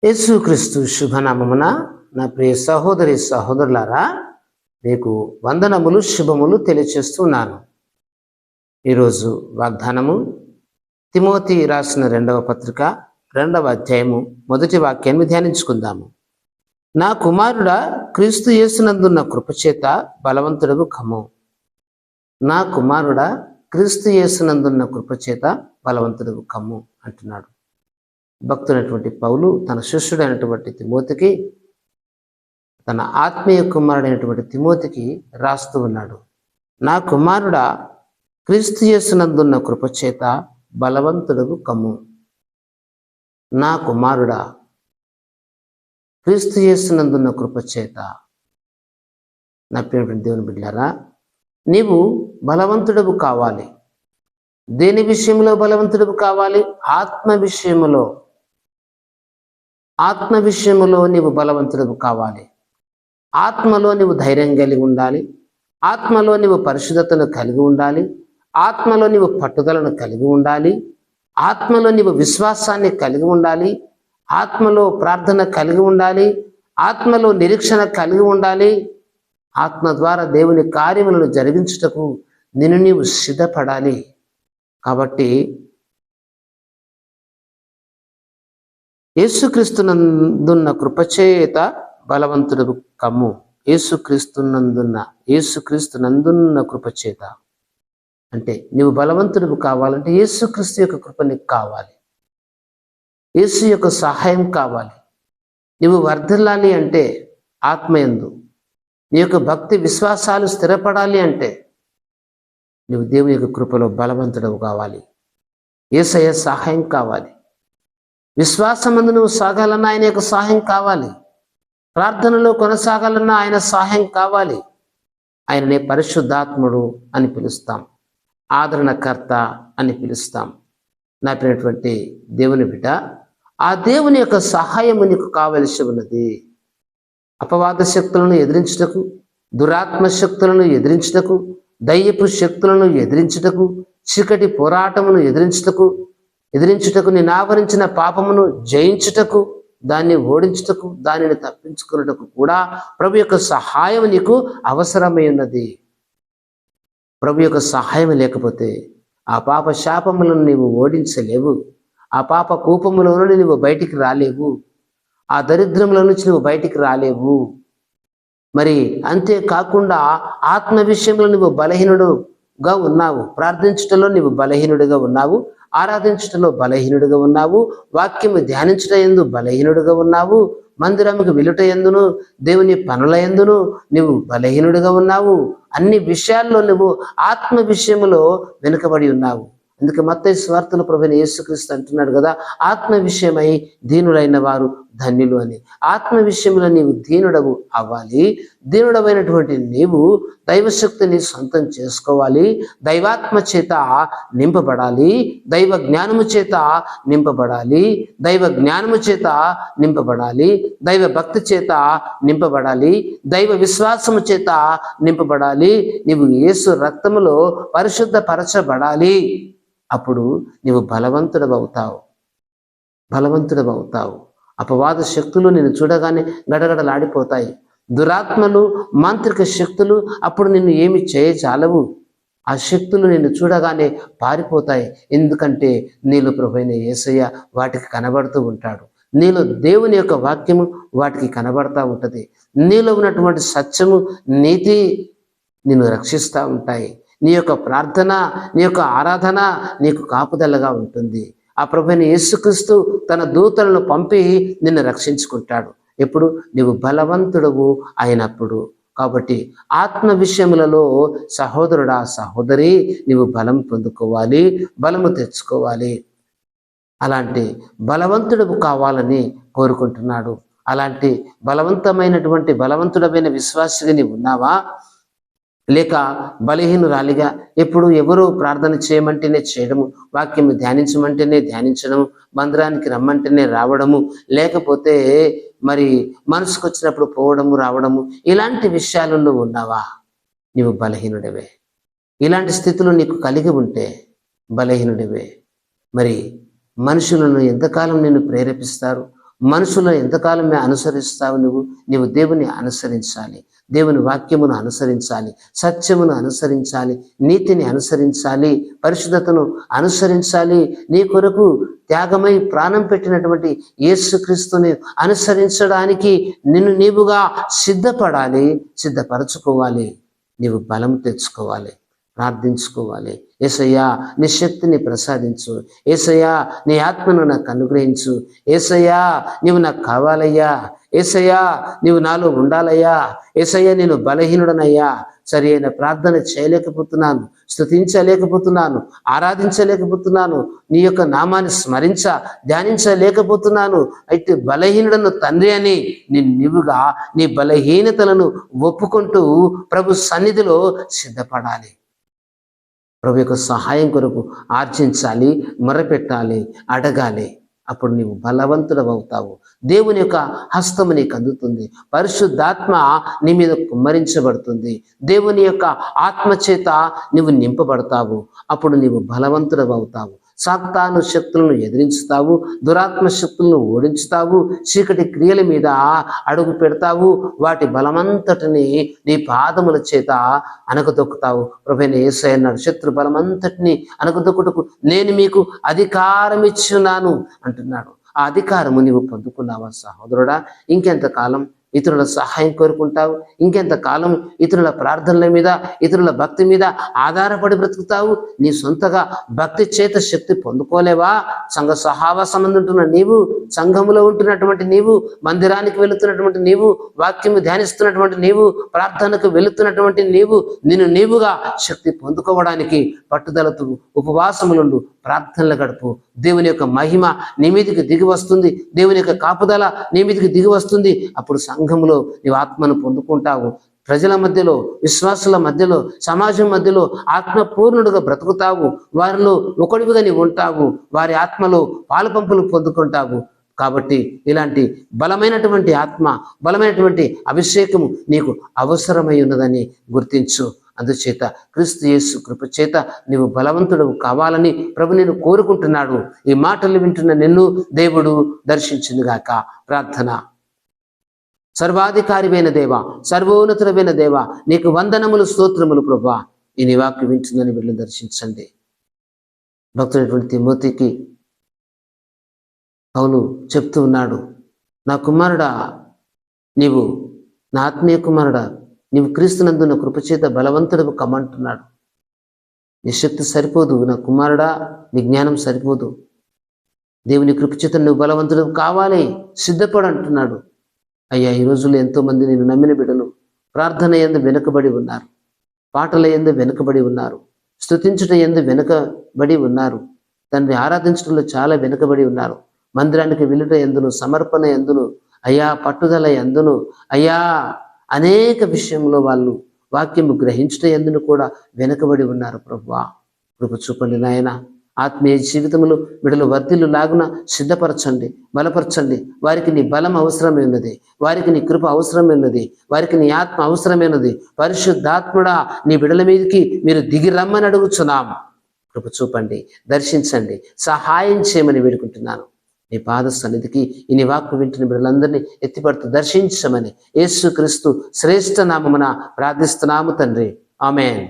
యేసుక్రీస్తు శుభనామమున నా ప్రియ సహోదరి సహోదరులారా, మీకు వందనములు శుభములు తెలియచేస్తున్నాను. ఈరోజు వాగ్దానము తిమోతి రాసిన 2వ పత్రిక 2వ అధ్యాయము 1వ వాక్యాన్ని ధ్యానించుకుందాము. నా కుమారుడా, క్రీస్తు యేసునందున్న కృపచేత బలవంతుడగు కమ్ము. నా కుమారుడా, క్రీస్తు యేసునందున్న కృపచేత బలవంతుడగు కమ్ము అంటున్నాడు భక్తుడైనటువంటి పౌలు తన శిష్యుడైనటువంటి తిమోతికి, తన ఆత్మీయ కుమారుడైనటువంటి తిమోతికి రాస్తూ ఉన్నాడు. నా కుమారుడా, క్రీస్తు యేసునందున్న కృపచేత బలవంతుడగు కమ్ము. నా కుమారుడా, క్రీస్తు యేసునందున్న కృపచేత. నా ప్రియమైన దేవుని బిడ్డలారా, నీవు బలవంతుడవు కావాలి. దేని విషయంలో బలవంతుడవు కావాలి? ఆత్మ విషయములో నీవు బలవంతుడవు కావాలి. ఆత్మలో నీవు ధైర్యం కలిగి ఉండాలి. ఆత్మలో నీవు పరిశుద్ధతను కలిగి ఉండాలి. ఆత్మలో నీవు పట్టుదలను కలిగి ఉండాలి. ఆత్మలో నీవు విశ్వాసాన్ని కలిగి ఉండాలి. ఆత్మలో ప్రార్థన కలిగి ఉండాలి. ఆత్మలో నిరీక్షణ కలిగి ఉండాలి. ఆత్మ ద్వారా దేవుని కార్యములను జరిగించుటకు నిన్ను నీవు సిద్ధపడాలి. కాబట్టి యేసుక్రీస్తునందున్న కృపచేత బలవంతుడగు కమ్ము. యేసుక్రీస్తునందున్న కృపచేత అంటే నీవు బలవంతుడు కావాలంటే యేసుక్రీస్తు యొక్క కృప నీకు కావాలి. యేసు యొక్క సహాయం కావాలి. నీవు వర్ధిల్లాలి అంటే ఆత్మయందు నీ యొక్క భక్తి విశ్వాసాలు స్థిరపడాలి అంటే నువ్వు దేవుని యొక్క కృపలో బలవంతుడవు కావాలి. యేసయ్య సహాయం కావాలి. విశ్వాసమందు నువ్వు సాగాలన్నా ఆయన యొక్క సహాయం కావాలి. ప్రార్థనలో కొనసాగాలన్నా ఆయన సహాయం కావాలి. ఆయననే పరిశుద్ధాత్ముడు అని పిలుస్తాం, ఆదరణకర్త అని పిలుస్తాం. నా ప్రియమైనటువంటి దేవుని బిడ్డ, ఆ దేవుని యొక్క సహాయము నీకు కావలసి ఉన్నది. అపవాద శక్తులను ఎదిరించుటకు, దురాత్మ శక్తులను ఎదిరించుటకు, దయ్యపు శక్తులను ఎదిరించుటకు, చీకటి పోరాటమును ఎదిరించుటకు, నేను ఆవరించిన పాపమును జయించుటకు, దాన్ని ఓడించుటకు, దానిని తప్పించుకున్నటకు కూడా ప్రభు యొక్క సహాయం నీకు అవసరమై ఉన్నది. ప్రభు యొక్క సహాయం లేకపోతే ఆ పాప శాపములను నీవు ఓడించలేవు. ఆ పాప కూపములో నుండి నువ్వు బయటికి రాలేవు. ఆ దరిద్రముల నుంచి నువ్వు బయటికి రాలేవు. మరి అంతేకాకుండా ఆత్మ విషయంలో నువ్వు బలహీనుడుగా ఉన్నావు. ప్రార్థించుటలో నువ్వు బలహీనుడిగా ఉన్నావు. ఆరాధించుటలో బలహీనుడిగా ఉన్నావు. వాక్యము ధ్యానించుట యందు బలహీనుడిగా ఉన్నావు. మందిరముకు వెలుట యందును, దేవుని పనుల యందును నువ్వు బలహీనుడిగా ఉన్నావు. అన్ని విషయాల్లో నువ్వు ఆత్మ విషయములో వెనుకబడి ఉన్నావు. అందుకే మత్తయి సువార్తలో ప్రభువైన యేసుక్రీస్తు అంటున్నాడు కదా, ఆత్మ విషయమై దీనులైన వారు ధన్యులు అని. ఆత్మ విషయంలో నీవు దీనుడవు అవ్వాలి. దీనుడవైనటువంటి నీవు దైవశక్తిని సొంతం చేసుకోవాలి. దైవాత్మ చేత నింపబడాలి. దైవ జ్ఞానము చేత నింపబడాలి. దైవ జ్ఞానము చేత నింపబడాలి. దైవ భక్తి చేత నింపబడాలి. దైవ విశ్వాసము చేత నింపబడాలి. నీవు యేసు రక్తములో పరిశుద్ధపరచబడాలి. అప్పుడు నీవు బలవంతుడవవుతావు. అపవాద శక్తులు నిన్ను చూడగానే గడగడలాడిపోతాయి. దురాత్మలు, మాంత్రిక శక్తులు అప్పుడు నిన్ను ఏమి చేయచాలవు. ఆ శక్తులు నిన్ను చూడగానే పారిపోతాయి. ఎందుకంటే నీలో ప్రభువైన యేసయ్య వాటికి కనబడుతూ ఉంటాడు. నీలో దేవుని యొక్క వాక్యము వాటికి కనబడతా ఉంటుంది. నీలో ఉన్నటువంటి సత్యము, నీతి నిన్ను రక్షిస్తూ ఉంటాయి. నీ యొక్క ప్రార్థన, నీ యొక్క ఆరాధన నీకు కాపుదలగా ఉంటుంది. ఆ ప్రభువైన యేసుక్రీస్తు తన దూతలను పంపి నిన్ను రక్షించుకుంటాడు. ఎప్పుడు? నీవు బలవంతుడవు అయినప్పుడు. కాబట్టి ఆత్మ విషయములలో సహోదరుడా, సహోదరి, నీవు బలం పొందుకోవాలి, బలము తెచ్చుకోవాలి. అలాంటి బలవంతుడవు కావాలని కోరుకుంటున్నాడు. అలాంటి బలవంతుడమైన విశ్వాసిగా నీవు ఉన్నావా? లేక బలహీనురాలిగా ఎప్పుడు ఎవరో ప్రార్థన చేయమంటేనే చేయడము, వాక్యము ధ్యానించమంటేనే ధ్యానించడము, మందిరానికి రమ్మంటేనే రావడము, లేకపోతే మరి మనసుకు వచ్చినప్పుడు పోవడము రావడము, ఇలాంటి విషయాలలో ఉన్నావా? నీవు బలహీనుడివే. ఇలాంటి స్థితిలో నీకు కలిగి ఉంటే బలహీనుడివే. మరి మనుషులను ఎంతకాలం నిన్ను ప్రేరేపిస్తారు? మనుషులను ఎంతకాలం అనుసరిస్తావు నీవు దేవుని అనుసరించాలి, దేవుని వాక్యమును అనుసరించాలి, సత్యమును అనుసరించాలి, నీతిని అనుసరించాలి, పరిశుద్ధతను అనుసరించాలి. నీ కొరకు త్యాగమై ప్రాణం పెట్టినటువంటి యేసుక్రీస్తుని అనుసరించడానికి నిన్ను నీవుగా సిద్ధపడాలి, సిద్ధపరచుకోవాలి. నీవు బలం తెచ్చుకోవాలి, ప్రార్థించుకోవాలి. యేసయ్యా నీ శక్తిని ప్రసాదించు, యేసయ్యా నీ ఆత్మను నాకు అనుగ్రహించు, యేసయ్యా నీవు నాకు కావాలయ్యా, యేసయ్యా నీవు నాలో ఉండాలయ్యా, యేసయ్యా నేను బలహీనుడనయ్యా, సరి అయిన ప్రార్థన చేయలేకపోతున్నాను, స్తుతించలేకపోతున్నాను, ఆరాధించలేకపోతున్నాను, నీ యొక్క నామాన్ని ధ్యానించలేకపోతున్నాను. అయితే బలహీనుడను తండ్రి అని నీవుగా నీ బలహీనతలను ఒప్పుకుంటూ ప్రభు సన్నిధిలో సిద్ధపడాలి. ప్రభు యొక్క సహాయం కొరకు ఆర్జించాలి, మొరపెట్టాలి, అడగాలి. అప్పుడు నీవు బలవంతుడవుతావు. దేవుని యొక్క హస్తము నీకు అందుతుంది, పరిశుద్ధాత్మ నీ మీద కుమ్మరించబడుతుంది, దేవుని యొక్క ఆత్మ చేత నీవు నింపబడతావు. అప్పుడు నీవు బలవంతుడవుతావు. సాతాను శక్తులను ఎదిరించుతావు, దురాత్మ శక్తులను ఓడించుతావు, చీకటి క్రియల మీద అడుగు పెడతావు, వాటి బలమంతటిని నీ పాదముల చేత అనగదొక్కుతావు. ప్రభువైన యేసయ్య అన్నాడు, శత్రు బలమంతటిని అనగదొక్కుటకు నేను మీకు అధికారం ఇచ్చున్నాను అంటున్నాడు. ఆ అధికారము నీవు పొందుకున్నావా సహోదరుడా? ఇంకెంతకాలం ఇతరుల సహాయం కోరుకుంటావు? ఇంకెంతకాలం ఇతరుల ప్రార్థనల మీద, ఇతరుల భక్తి మీద ఆధారపడి బ్రతుకుతావు? నీ సొంతగా భక్తి చేత శక్తి పొందుకోలేవా? సంఘ సహవాసం ఉంటున్న నీవు, సంఘములో ఉంటున్నటువంటి నీవు, మందిరానికి వెళుతున్నటువంటి నీవు, వాక్యము ధ్యానిస్తున్నటువంటి నీవు, ప్రార్థనకు వెళుతున్నటువంటి నీవు, నిన్ను నీవుగా శక్తి పొందుకోవడానికి పట్టుదలతో ఉపవాసములుండు, ప్రార్థనలు గడుపు. దేవుని యొక్క మహిమ నీ మీదికి దిగి వస్తుంది, దేవుని యొక్క కాపుదల నీ మీదికి దిగి వస్తుంది. అప్పుడు సంఘములో నీవు ఆత్మను పొందుకుంటావు. ప్రజల మధ్యలో, విశ్వాసుల మధ్యలో, సమాజం మధ్యలో ఆత్మపూర్ణుడుగా బ్రతుకుతావు. వారిలో ఒకడివిగా నీవు ఉంటావు, వారి ఆత్మలో పాలుపంపులు పొందుకుంటావు. కాబట్టి ఇలాంటి బలమైనటువంటి ఆత్మ, బలమైనటువంటి అభిషేకము నీకు అవసరమై ఉన్నదని గుర్తించు. అందుచేత క్రీస్తు యేసు కృప చేత నీవు బలవంతుడు కావాలని ప్రభు నేను కోరుకుంటున్నాడు. ఈ మాటలు వింటున్న నిన్ను దేవుడు దర్శించునుగాక. ప్రార్థన. సర్వాధికారివైన దేవా, సర్వోన్నతుడైన దేవా, నీకు వందనములు, స్తోత్రములు ప్రభువా. ఈ నీ వాక్యం వింటుందని వీళ్ళని దర్శించండి. భక్తుడైనటువంటి తిమోతికి పౌలు చెప్తూ ఉన్నాడు, నా కుమారుడా, నీవు నా ఆత్మీయ కుమారుడా, నీవు క్రీస్తునందు నా కృపచేత బలవంతుడు కమ్మంటున్నాడు. నీ శక్తి సరిపోదు నా కుమారుడా, నీ జ్ఞానం సరిపోదు. దేవుని కృపచేత నువ్వు బలవంతుడు కావాలి, సిద్ధపడు అంటున్నాడు. అయ్యా, ఈ రోజుల్లో ఎంతోమంది నేను నమ్మిన బిడ్డలు ప్రార్థన యందు వెనుకబడి ఉన్నారు, పాటల యందు వెనుకబడి ఉన్నారు, స్తుతించుట యందు వెనుకబడి ఉన్నారు, తండ్రి ఆరాధించడంలో చాలా వెనుకబడి ఉన్నారు. మందిరానికి వెళ్ళుట ఎందును, సమర్పణ ఎందును, అయ్యా పట్టుదల ఎందును, అయ్యా అనేక విషయంలో వాళ్ళు వాక్యము గ్రహించుట ఎందును కూడా వెనుకబడి ఉన్నారు. ప్రభువా కృప చూపండి నాయన. ఆత్మీయ జీవితంలో బిడ్డలు వర్ధిల్లు లాగున సిద్ధపరచండి, బలపరచండి. వారికి నీ బలం అవసరమైనది, వారికి నీ కృప అవసరమైనది, వారికి నీ ఆత్మ అవసరమైనది. పరిశుద్ధాత్ముడా, నీ బిడ్డల మీదకి మీరు దిగి రమ్మని అడుగుచున్నాం. కృప చూపండి, దర్శించండి, సహాయం చేయమని వేడుకుంటున్నాను. నీ పాద సన్నిధికి ఈ నీ వాక్కు వింటున్న బిడ్డలందరినీ ఎత్తిపడుతూ దర్శించమని యేసుక్రీస్తు శ్రేష్ఠ నామమున ప్రార్థిస్తున్నాము తండ్రి. ఆమేన్.